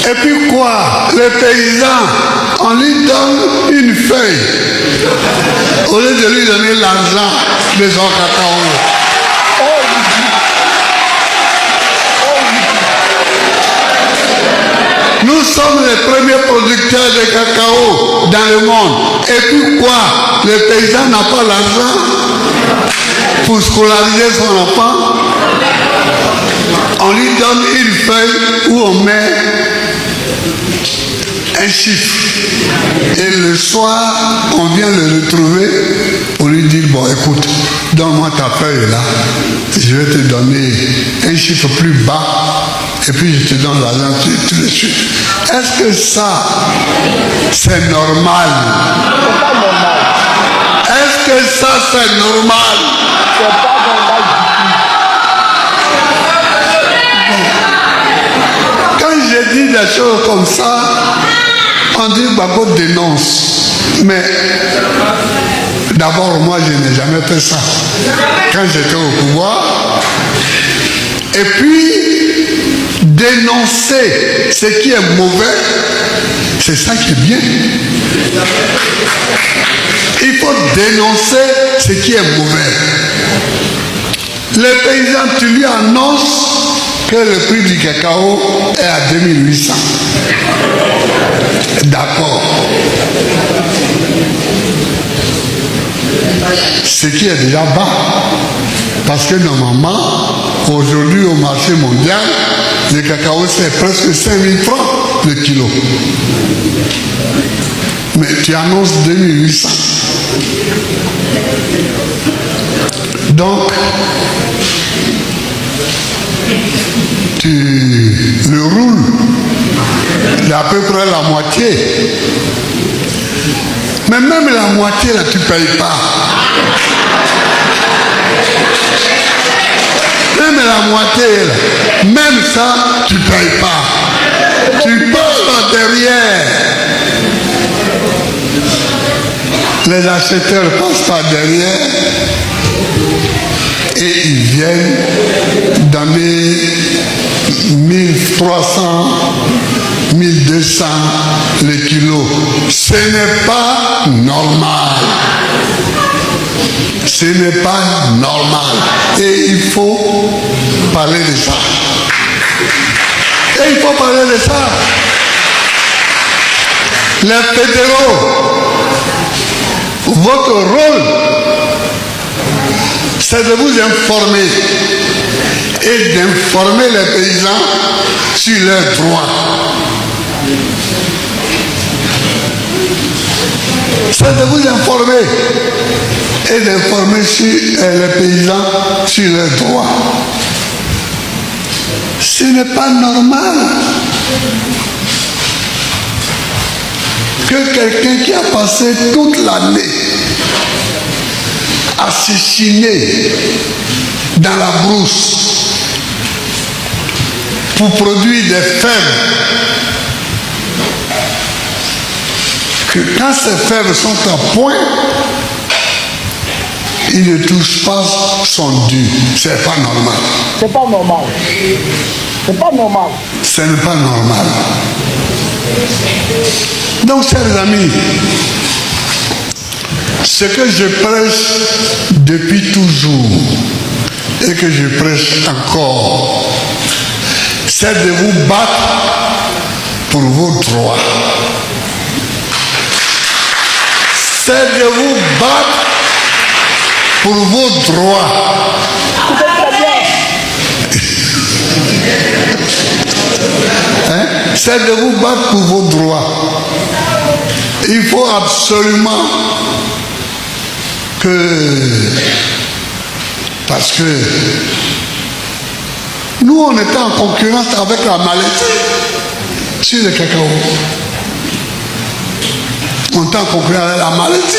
Et puis quoi? Les paysans, on lui donne une feuille au lieu de lui donner l'argent de son cacao. Nous sommes les premiers producteurs de cacao dans le monde. Et puis quoi? Le paysan n'a pas l'argent pour scolariser son enfant. On lui donne une feuille où on met un chiffre. Et le soir, on vient le retrouver pour lui dire, bon écoute, donne-moi ta feuille là. Je vais te donner un chiffre plus bas. Et puis je te donne l'argent tout de suite. Est-ce que ça, c'est normal? C'est pas normal. Est-ce que ça, c'est normal? C'est pas normal du tout. Quand je dis des choses comme ça, on dit Gbagbo dénonce. Mais d'abord, moi, je n'ai jamais fait ça. Quand j'étais au pouvoir. Et puis, dénoncer ce qui est mauvais, c'est ça qui est bien. Il faut dénoncer ce qui est mauvais. Les paysans, tu lui annonces que le prix du cacao est à 2800. D'accord. Ce qui est déjà bas. Parce que normalement, aujourd'hui au marché mondial, le cacao c'est presque 5000 francs le kilo. Mais tu annonces 2800. Donc, tu le roules d'à peu près la moitié. Mais même la moitié là, tu ne payes pas. Même la moitié là, même ça, tu ne payes pas. Tu passes derrière. Les acheteurs passent par derrière et ils viennent donner 1300, 1200 le kilo. Ce n'est pas normal. Ce n'est pas normal. Et il faut parler de ça. Et il faut parler de ça. Les fédéraux, votre rôle, c'est de vous informer et d'informer les paysans sur leurs droits. C'est de vous informer et d'informer les paysans sur leurs droits. Ce n'est pas normal que quelqu'un qui a passé toute l'année assassiné dans la brousse pour produire des fèves, que quand ces fèves sont à point, il ne touche pas son dû. C'est pas normal. C'est pas normal. C'est pas normal. Ce n'est pas normal. Donc, chers amis, ce que je prêche depuis toujours et que je prêche encore, c'est de vous battre pour vos droits. C'est de vous battre pour vos droits. Hein? C'est de vous battre pour vos droits. Il faut absolument que, parce que nous on était en concurrence avec la maladie sur le cacao. On était en concurrence avec la maladie.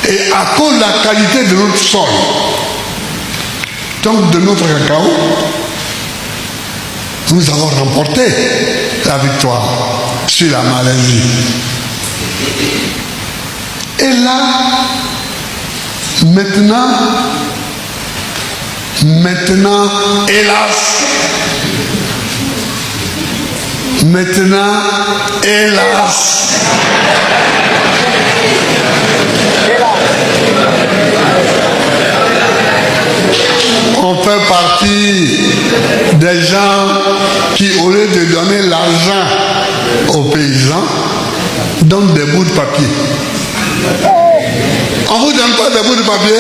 Et à cause de la qualité de notre sol, donc de notre cacao, nous avons remporté la victoire sur la Malaisie. Et là, maintenant, hélas, Maintenant, hélas, on fait partie des gens qui, au lieu de donner l'argent aux paysans, donnent des bouts de papier. On ne vous donne pas des bouts de papier?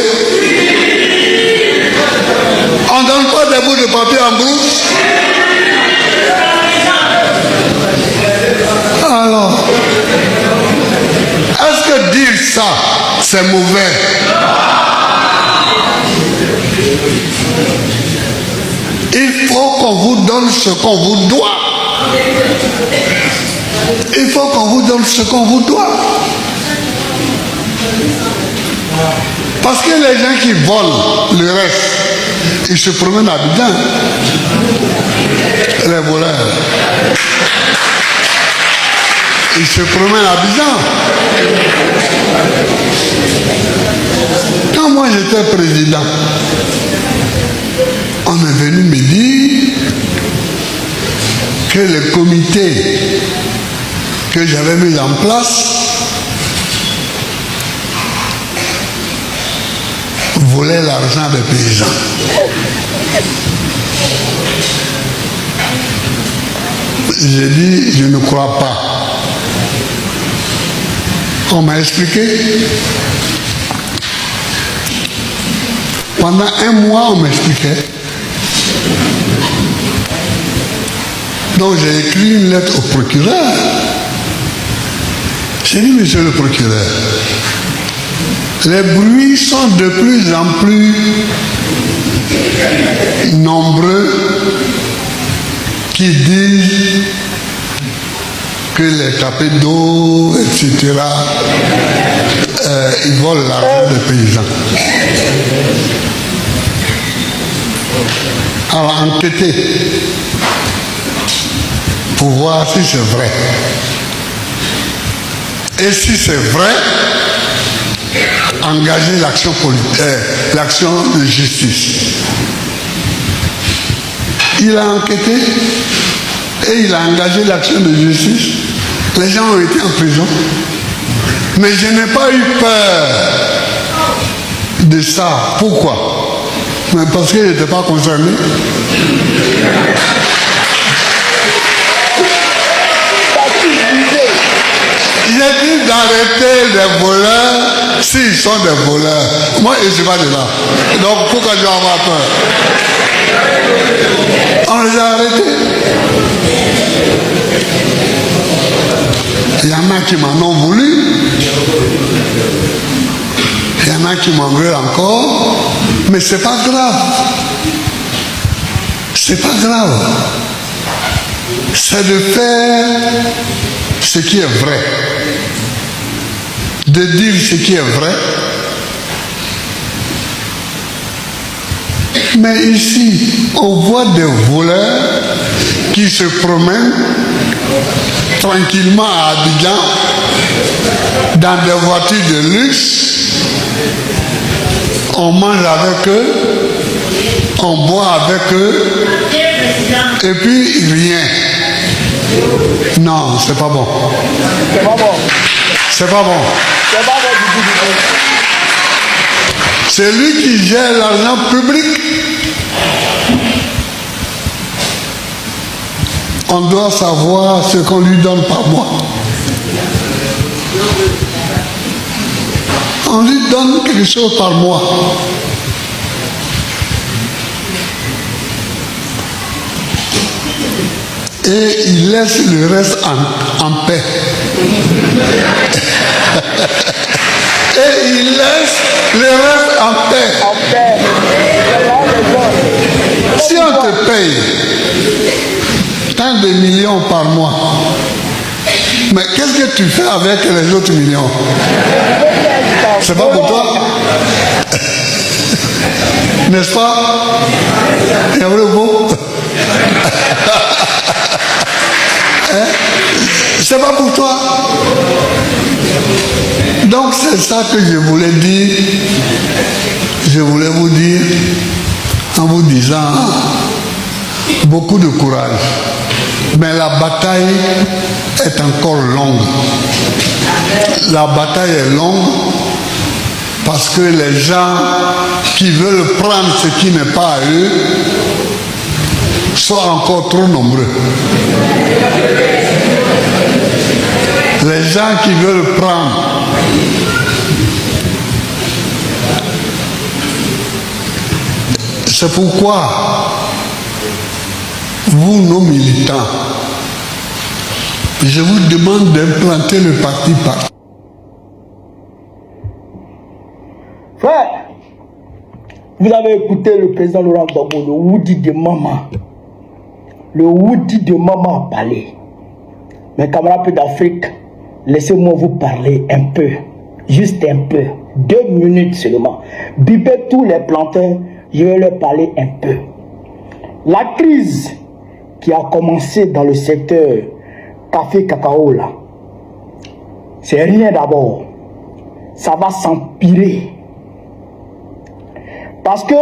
On ne donne pas des bouts de papier en brousse? Alors, est-ce que dire ça, c'est mauvais? Il faut qu'on vous donne ce qu'on vous doit. Il faut qu'on vous donne ce qu'on vous doit. Parce que les gens qui volent le reste, ils se promènent à Abidjan. Les voleurs. Ils se promènent à Abidjan. Quand moi j'étais président, on est venu me dire que le comité que j'avais mis en place volait l'argent des paysans. J'ai dit, je ne crois pas. On m'a expliqué. Pendant un mois, on m'expliquait. Donc j'ai écrit une lettre au procureur. J'ai dit, monsieur le procureur, les bruits sont de plus en plus nombreux qui disent que les tapés d'eau, etc., ils volent l'argent des paysans. Alors enquêter pour voir si c'est vrai. Et si c'est vrai, engager l'action de justice. Il a enquêté et il a engagé l'action de justice. Les gens ont été en prison. Mais je n'ai pas eu peur de ça. Pourquoi? Mais parce que je n'étais pas concerné. J'ai dit d'arrêter les voleurs s'ils sont des voleurs. Moi, je ne suis pas de là. Donc, pourquoi je vais avoir peur? On les a arrêtés. Il y en a qui m'en ont voulu. Il y en a qui m'en veulent encore. Mais ce n'est pas grave. C'est pas grave. C'est de faire ce qui est vrai. De dire ce qui est vrai. Mais ici, on voit des voleurs qui se promènent tranquillement à Abidjan dans des voitures de luxe. On mange avec eux, on boit avec eux, et puis rien. Non, c'est pas bon. C'est pas bon. C'est pas bon. C'est pas bon du tout. C'est lui qui gère l'argent public. On doit savoir ce qu'on lui donne par mois. On lui donne quelque chose par mois. Et il laisse le reste en paix. Et il laisse le reste en paix. En paix. Si on te paye tant de millions par mois, mais qu'est-ce que tu fais avec les autres millions? C'est pas pour toi? N'est-ce pas? Il y a le mot? Hein? C'est pas pour toi. Donc c'est ça que je voulais dire. Je voulais vous dire en vous disant beaucoup de courage. Mais la bataille est encore longue. La bataille est longue parce que les gens qui veulent prendre ce qui n'est pas à eux sont encore trop nombreux. Les gens qui veulent prendre c'est pourquoi vous, nos militants, je vous demande d'implanter le parti par. Frère, vous avez écouté le président Laurent Gbagbo, le Woody de Maman. Le Woody de Maman a parlé. Mes camarades d'Afrique, laissez-moi vous parler un peu. Juste un peu. 2 minutes seulement. Bibez tous les planteurs, je vais leur parler un peu. La crise qui a commencé dans le secteur café-cacao là, c'est rien d'abord. Ça va s'empirer. Parce que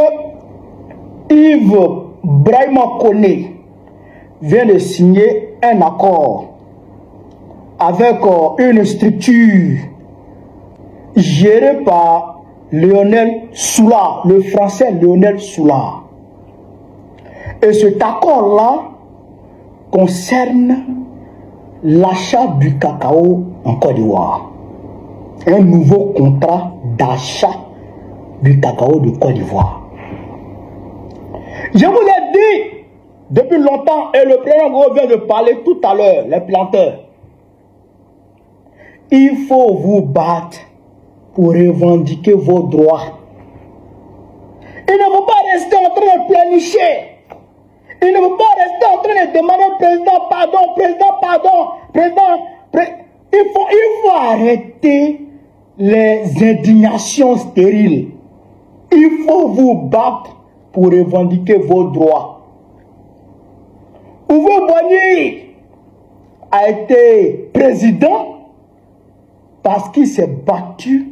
Yves Brahima Koné vient de signer un accord avec une structure gérée par Lionel Soula, le français Lionel Soula. Et cet accord-là concerne l'achat du cacao en Côte d'Ivoire. Un nouveau contrat d'achat du cacao de Côte d'Ivoire. Je vous l'ai dit depuis longtemps et le président vient de parler tout à l'heure, les planteurs. Il faut vous battre pour revendiquer vos droits. Il ne faut pas rester en train de planifier. Il ne faut pas rester en train de demander au président pardon, président pardon, président. Il faut arrêter les indignations stériles. Il faut vous battre pour revendiquer vos droits. Ouvo Boigny a été président parce qu'il s'est battu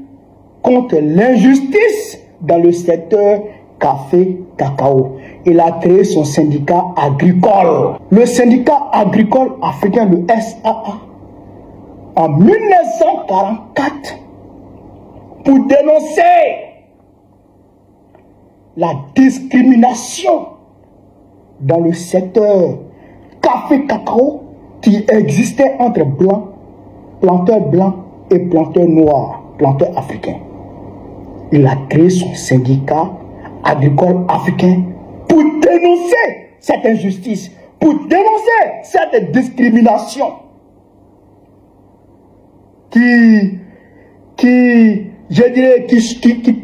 contre l'injustice dans le secteur café-cacao. Il a créé son syndicat agricole. Le syndicat agricole africain, le SAA, en 1944, pour dénoncer la discrimination dans le secteur café-cacao qui existait entre blancs, planteurs blancs et planteurs noirs, planteurs africains. Il a créé son syndicat agricole africain pour dénoncer cette injustice, pour dénoncer cette discrimination qui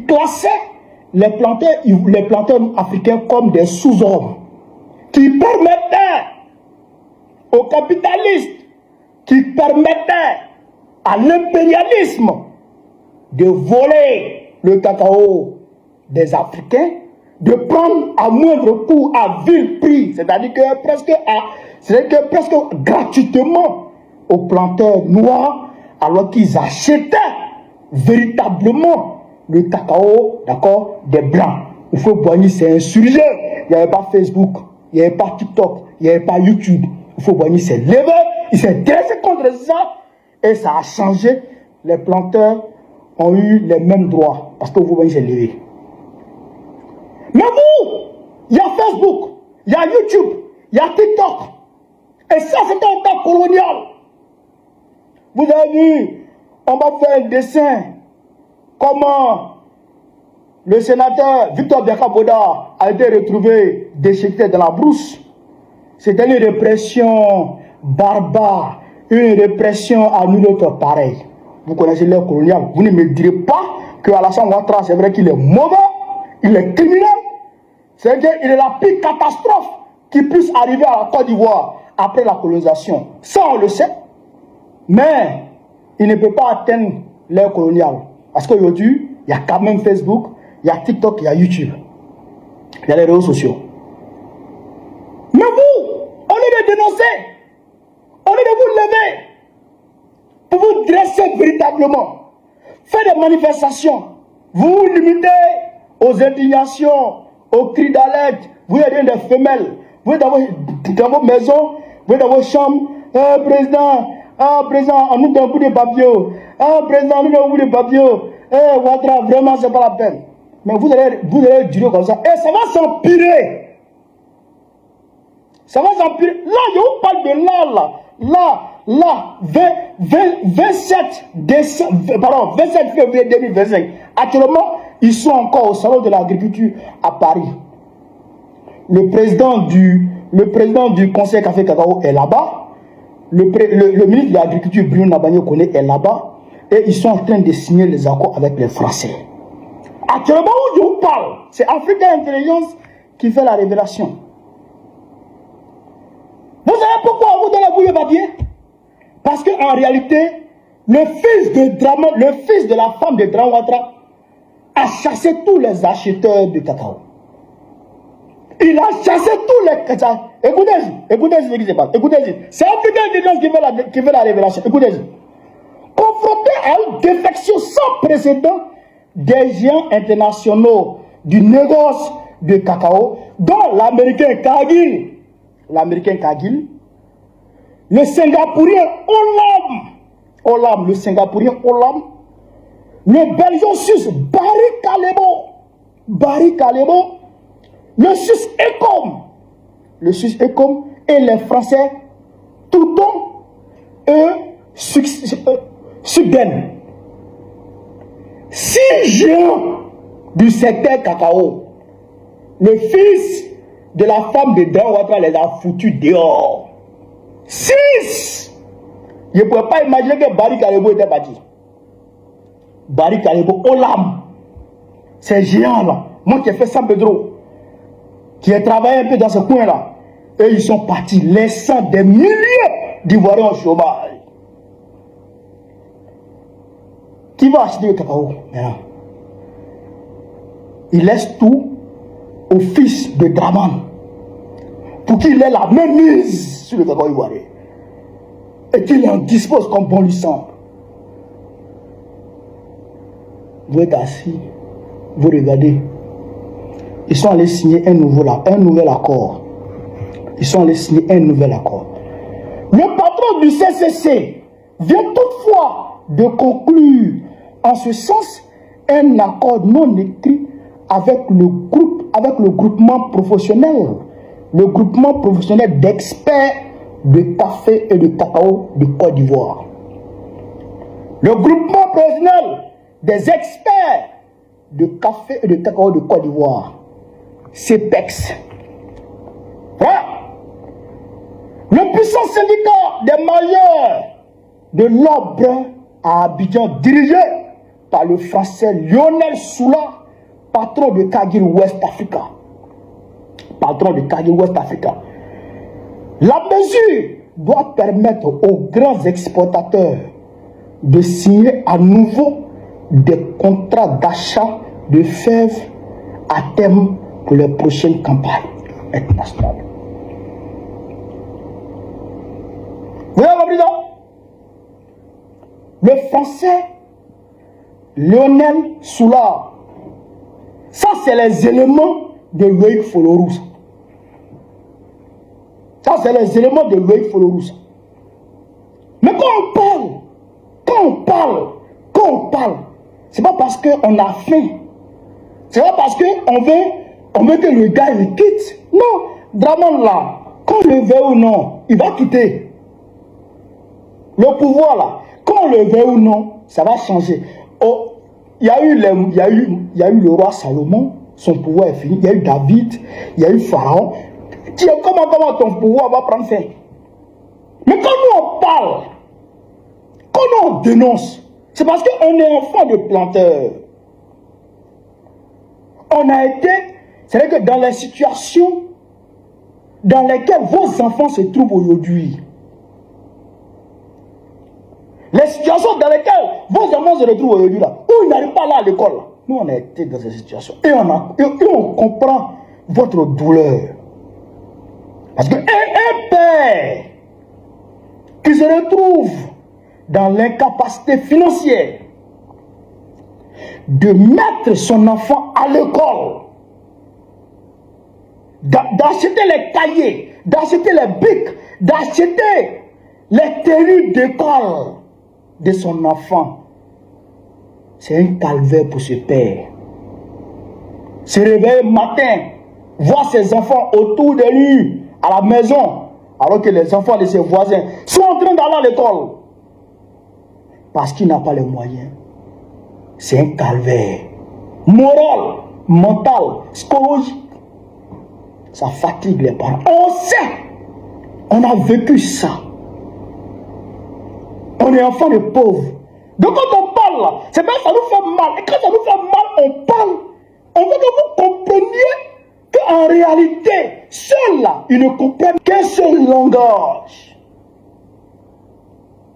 classait les planteurs africains comme des sous-hommes, qui permettaient aux capitalistes, qui permettaient à l'impérialisme de voler le cacao des Africains, de prendre à moindre coût, à vil prix, c'est-à-dire que presque gratuitement aux planteurs noirs, alors qu'ils achetaient véritablement le cacao, d'accord, des blancs. Il faut Boigny s'est insurgé. Il n'y avait pas Facebook, il n'y avait pas TikTok, il n'y avait pas YouTube. Il faut Boigny s'est levé, il s'est dressé contre ça et ça a changé. Les planteurs ont eu les mêmes droits parce que Boigny s'est levé. Mais vous, il y a Facebook, il y a YouTube, il y a TikTok. Et ça, c'était un temps colonial. Vous avez vu, on va faire un dessin. Comment le sénateur Victor Biakaboda a été retrouvé déchiqueté dans la brousse. C'était une répression barbare, une répression à nul autre pareil. Vous connaissez l'ère coloniale. Vous ne me direz pas que Alassane Ouattara, c'est vrai qu'il est mauvais, il est criminel. C'est-à-dire qu'il est la pire catastrophe qui puisse arriver à la Côte d'Ivoire après la colonisation. Ça, on le sait. Mais il ne peut pas atteindre l'ère coloniale. Parce qu'aujourd'hui, il y a quand même Facebook, il y a TikTok, il y a YouTube. Il y a les réseaux sociaux. Mais vous, au lieu de dénoncer, au lieu de vous lever, pour vous dresser véritablement, faire des manifestations, vous vous limitez aux indignations, aux cris d'alerte, vous êtes des femelles, vous êtes dans vos maisons, Vous êtes dans vos chambres, président, on nous donne un bout de papier. Président, on nous donne un bout de papier. Ouattara, vraiment, c'est pas la peine. Mais vous allez durer comme ça. Et ça va s'empirer. Ça va s'empirer. Là, je vous parle de là, 27 février 2025. Actuellement, ils sont encore au salon de l'agriculture à Paris. Le président du Conseil Café Cacao est là-bas. Le ministre de l'Agriculture, Bruno Nabagno Koné, est là-bas. Et ils sont en train de signer les accords avec les Français. Actuellement où je vous parle, c'est Africa Intelligence qui fait la révélation. Vous savez pourquoi vous donnez le papier? Parce qu'en réalité, le fils de la femme de Dramane Ouattara a chassé tous les acheteurs de cacao. Il a chassé tous les... Écoutez ce qui se passe. Écoutez-y. C'est Africa Intelligence qui fait la révélation. Écoutez-y. Confronté à une défection sans précédent des géants internationaux du négoce de cacao, dont l'Américain Cargill, le Singapourien Olam, le Belgien-Suisse Barry Callebaut, le Suisse Ecom et les Français Touton et Suden. 6 géants du secteur cacao. Le fils de la femme de Dramane Ouattara les a foutus dehors. 6. Je ne pouvais pas imaginer que Barry Callebaut était parti. Barry Callebaut, Olam. Ces géants-là. Moi qui ai fait San Pedro, qui ai travaillé un peu dans ce coin-là, et ils sont partis, laissant des milliers d'Ivoiriens au chômage. Qui va acheter le cacao maintenant? Il laisse tout au fils de Dramane pour qu'il ait la même mise sur le cacao ivoirien et qu'il en dispose comme bon lui semble. Vous êtes assis, vous regardez. Ils sont allés signer un nouvel accord. Ils sont allés signer un nouvel accord. Le patron du CCC vient toutefois de conclure en ce sens un accord non écrit avec le groupement professionnel d'experts de café et de cacao de Côte d'Ivoire. Le groupement professionnel des experts de café et de cacao de Côte d'Ivoire, CEPEX. Hein? Le puissant syndicat des mailleurs de l'Orbre à Abidjan, dirigé par le français Lionel Soula, patron de Cargill West Africa. La mesure doit permettre aux grands exportateurs de signer à nouveau des contrats d'achat de fèves à terme pour les prochaines campagnes internationales. Vous avez compris ça? Le français Lionel Soula, ça c'est les éléments de Loïc Folorous. Mais quand on parle, c'est pas parce qu'on a faim, c'est pas parce qu'on veut que le gars il quitte. Non, Dramane là, qu'on le veut ou non, il va quitter. Le pouvoir là, qu'on le veut ou non, ça va changer. Oh, il y a eu le roi Salomon, son pouvoir est fini. Il y a eu David, il y a eu Pharaon. Comment ton pouvoir va prendre fin? Mais quand nous on parle, quand nous on dénonce, c'est parce qu'on est enfant de planteur. On a été, c'est vrai que dans les situations dans lesquelles vos enfants se trouvent aujourd'hui, les situations dans lesquelles vos enfants se retrouvent aujourd'hui, là, où ils n'arrivent pas là à l'école, nous on a été dans ces situations et on comprend votre douleur. Parce qu'un père qui se retrouve dans l'incapacité financière de mettre son enfant à l'école, d'acheter les cahiers, d'acheter les bics, d'acheter les tenues d'école de son enfant. C'est un calvaire pour ce père. Se réveiller le matin, voir ses enfants autour de lui, à la maison, alors que les enfants de ses voisins sont en train d'aller à l'école. Parce qu'il n'a pas les moyens. C'est un calvaire. Moral, mental, psychologique. Ça fatigue les parents. On sait. On a vécu ça. On est enfant de pauvres. Donc quand on parle là, c'est bien ça nous fait mal. Et quand ça nous fait mal, on parle. On veut que vous compreniez qu'en réalité, ceux là, ils ne comprennent qu'un seul langage.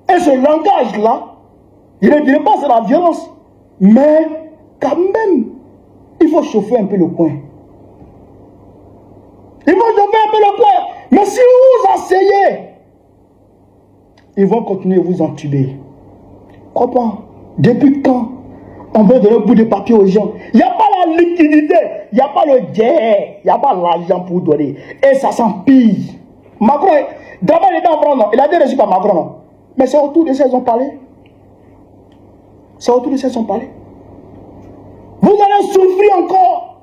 Et ce langage-là, il ne dirait pas c'est la violence. Mais quand même, il faut chauffer un peu le coin. Il faut chauffer un peu le coin. Mais si vous vous asseyez, ils vont continuer à vous entuber. Comment? Depuis quand on veut donner un bout de papier aux gens? Il n'y a pas la liquidité, il n'y a pas le jet, il n'y a pas l'argent pour donner. Et ça s'empire. Macron, d'abord il était en France, non? Il a été reçu par Macron, non? Mais c'est autour de ça qu'ils ont parlé. C'est autour de ça qu'ils ont parlé. Vous allez souffrir encore.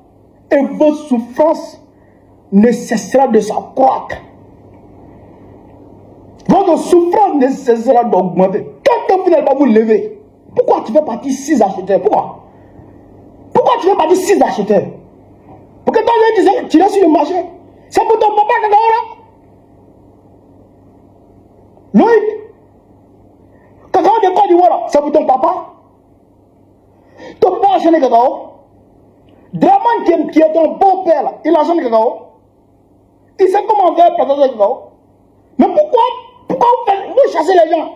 Et votre souffrance ne cessera de s'accroître. Votre souffrance ne cessera d'augmenter. Quand vous n'allez pas vous lever, pourquoi tu fais partie 6 acheteurs? Pourquoi tu fais partie 6 acheteurs? Parce que toi, tu es sur le marché. C'est pour ton papa qui là. Loïc, cacao de Côte d'Ivoire, c'est pour ton papa. Ton papa achète le cacao. Draman qui est ton beau-père, il achète le cacao. Il sait comment faire planter le cacao. Mais pourquoi vous chassez les gens?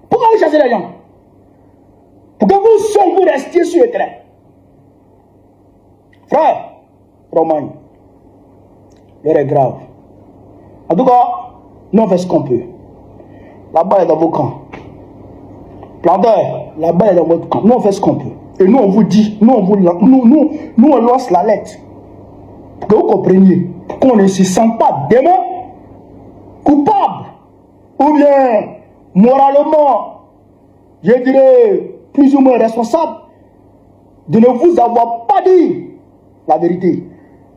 Pourquoi vous chassez les gens? Pour que vous seuls vous restiez sur le terrain. Frère, Romagne, l'heure est grave. En tout cas, nous on fait ce qu'on peut. La balle est dans vos camps. Planteur, la balle est dans votre camp. Nous on fait ce qu'on peut. Et nous on vous dit, nous on lance la lettre. Pour que vous compreniez. Pour qu'on ne se sente pas demain coupable. Ou bien moralement, je dirais plus ou moins responsable de ne vous avoir pas dit la vérité.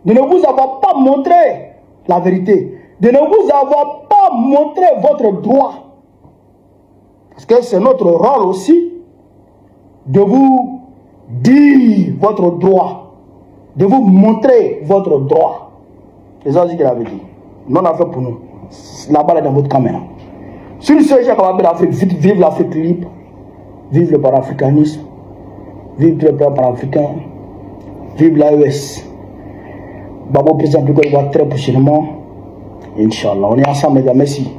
De ne vous avoir pas montré la vérité. De ne vous avoir pas montré votre droit. Parce que c'est notre rôle aussi de vous dire votre droit. De vous montrer votre droit. C'est ça aussi qu'il avait dit. Non, on a fait pour nous. La balle est dans votre caméra. Sur ce, j'ai capable d'Afrique, vive l'Afrique libre. Vive le panafricanisme. Vive le peuple panafricain. Vive l'AES. Babo président du Côte d'Ivoire très prochainement. Inch'Allah. On est ensemble, les gars. Merci.